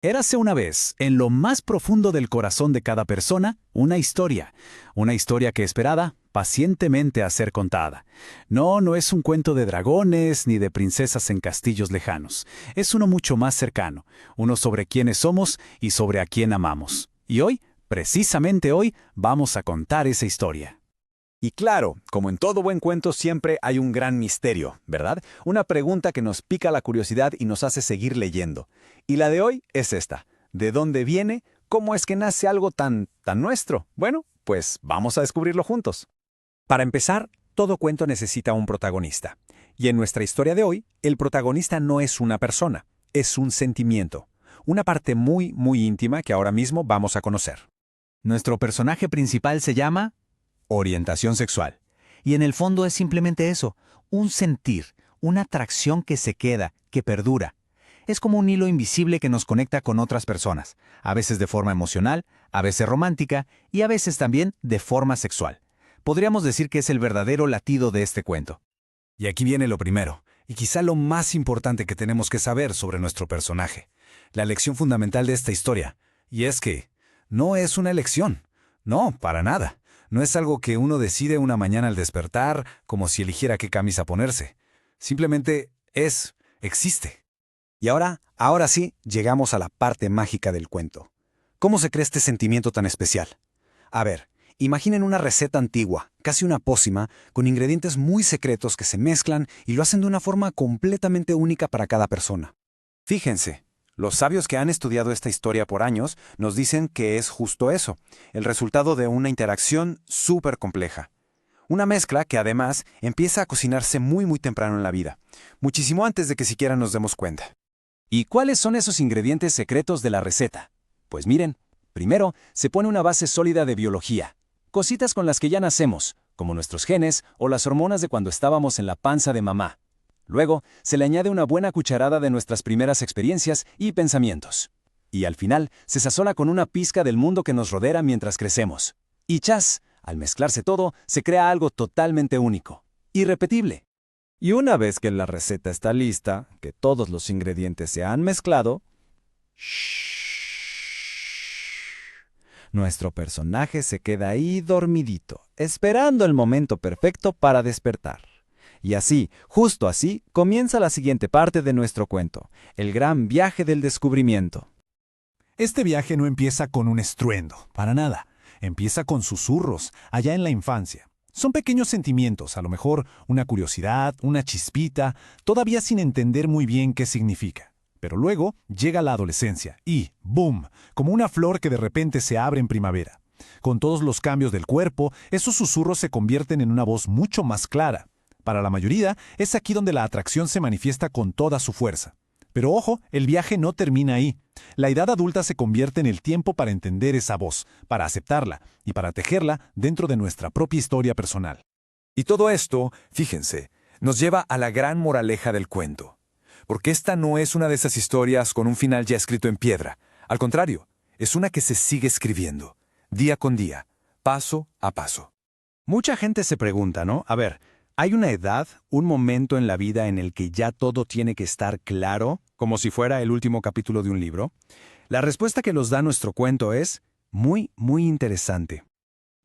Érase una vez, en lo más profundo del corazón de cada persona, una historia. Una historia que esperaba pacientemente a ser contada. No, no es un cuento de dragones ni de princesas en castillos lejanos. Es uno mucho más cercano, uno sobre quiénes somos y sobre a quién amamos. Y hoy, precisamente hoy, vamos a contar esa historia. Y claro, como en todo buen cuento siempre hay un gran misterio, ¿verdad? Una pregunta que nos pica la curiosidad y nos hace seguir leyendo. Y la de hoy es esta. ¿De dónde viene? ¿Cómo es que nace algo tan nuestro? Bueno, pues vamos a descubrirlo juntos. Para empezar, todo cuento necesita un protagonista. Y en nuestra historia de hoy, el protagonista no es una persona, es un sentimiento. Una parte muy íntima que ahora mismo vamos a conocer. Nuestro personaje principal se llama Orientación sexual. Y en el fondo es simplemente eso, un sentir, una atracción que se queda, que perdura. Es como un hilo invisible que nos conecta con otras personas, a veces de forma emocional, a veces romántica y a veces también de forma sexual. Podríamos decir que es el verdadero latido de este cuento. Y aquí viene lo primero, y quizá lo más importante que tenemos que saber sobre nuestro personaje. La lección fundamental de esta historia, y es que no es una elección. No, para nada. No es algo que uno decide una mañana al despertar, como si eligiera qué camisa ponerse. Simplemente existe. Y ahora sí, llegamos a la parte mágica del cuento. ¿Cómo se crea este sentimiento tan especial? A ver, imaginen una receta antigua, casi una pócima, con ingredientes muy secretos que se mezclan y lo hacen de una forma completamente única para cada persona. Fíjense, los sabios que han estudiado esta historia por años nos dicen que es justo eso, el resultado de una interacción súper compleja. Una mezcla que además empieza a cocinarse muy temprano en la vida, muchísimo antes de que siquiera nos demos cuenta. ¿Y cuáles son esos ingredientes secretos de la receta? Pues miren, primero se pone una base sólida de biología, cositas con las que ya nacemos, como nuestros genes o las hormonas de cuando estábamos en la panza de mamá. Luego, se le añade una buena cucharada de nuestras primeras experiencias y pensamientos. Y al final, se sazona con una pizca del mundo que nos rodea mientras crecemos. Y ¡chas! Al mezclarse todo, se crea algo totalmente único, irrepetible. Y una vez que la receta está lista, que todos los ingredientes se han mezclado, nuestro personaje se queda ahí dormidito, esperando el momento perfecto para despertar. Y así, justo así, comienza la siguiente parte de nuestro cuento, el gran viaje del descubrimiento. Este viaje no empieza con un estruendo, para nada. Empieza con susurros, allá en la infancia. Son pequeños sentimientos, a lo mejor una curiosidad, una chispita, todavía sin entender muy bien qué significa. Pero luego llega la adolescencia y ¡boom!, como una flor que de repente se abre en primavera. Con todos los cambios del cuerpo, esos susurros se convierten en una voz mucho más clara. Para la mayoría, es aquí donde la atracción se manifiesta con toda su fuerza. Pero ojo, el viaje no termina ahí. La edad adulta se convierte en el tiempo para entender esa voz, para aceptarla y para tejerla dentro de nuestra propia historia personal. Y todo esto, fíjense, nos lleva a la gran moraleja del cuento. Porque esta no es una de esas historias con un final ya escrito en piedra. Al contrario, es una que se sigue escribiendo, día con día, paso a paso. Mucha gente se pregunta, ¿no? A ver, ¿hay una edad, un momento en la vida en el que ya todo tiene que estar claro, como si fuera el último capítulo de un libro? La respuesta que nos da nuestro cuento es muy interesante.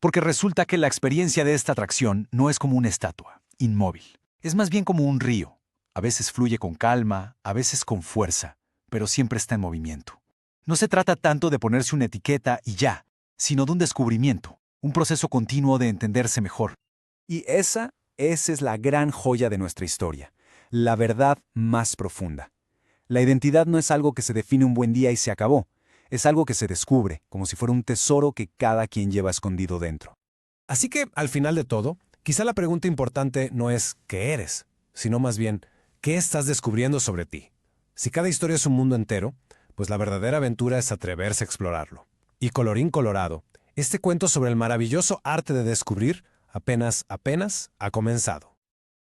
Porque resulta que la experiencia de esta atracción no es como una estatua, inmóvil. Es más bien como un río. A veces fluye con calma, a veces con fuerza, pero siempre está en movimiento. No se trata tanto de ponerse una etiqueta y ya, sino de un descubrimiento, un proceso continuo de entenderse mejor. Y esa es la gran joya de nuestra historia, la verdad más profunda. La identidad no es algo que se define un buen día y se acabó. Es algo que se descubre, como si fuera un tesoro que cada quien lleva escondido dentro. Así que, al final de todo, quizá la pregunta importante no es ¿qué eres?, sino más bien ¿qué estás descubriendo sobre ti? Si cada historia es un mundo entero, pues la verdadera aventura es atreverse a explorarlo. Y colorín colorado, este cuento sobre el maravilloso arte de descubrir apenas ha comenzado.